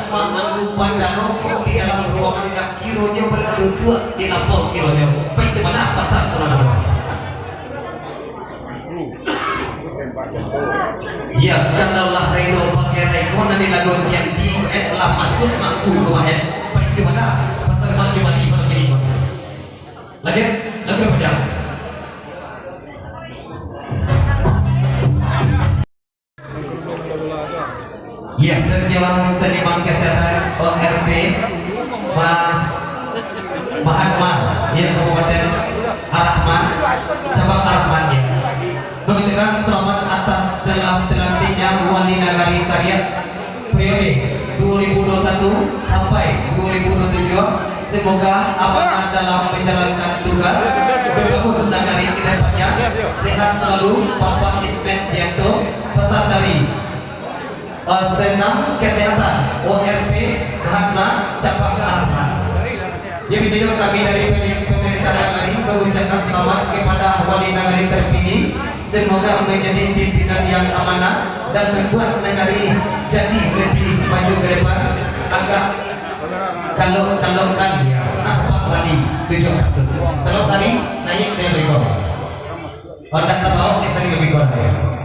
menganggu pandano di dalam ruangan kironya berdua di lapor kironya. Itu mana pasal saudara? Ya, kalaulah Reno pakai rekor nanti lagu siang di telah masuk mampu ke wahed. Itu mana pasal maju mati begini. Lanjut, lagu berapa? Ya, terjawab seniman kesehatan ORP Pak Mahatma, ya Kabupaten Arahman, cabang Arahman ya. Mengucapkan selamat atas dilantiknya Wali Nagari Syariah periode 2021 sampai 2027. Semoga amanah dalam menjalankan tugas membangun nagari ke depannya. Sehat selalu Bapak Ismet Dianto, pesan dari Senam Kesehatan ORP Mahatma cabang Arahman. Yang ditunjuk kami dari pemerintah nagari mengucapkan selamat kepada Wali Nagari terpilih. Semoga menjadi pimpinan yang amanah dan membuat nagari jadi lebih maju ke depan. Agak kalau-kalaukan Pak Wali tujuh kartu. Terus hari naik dari rekor. Pada tahu di sini lebih kurang.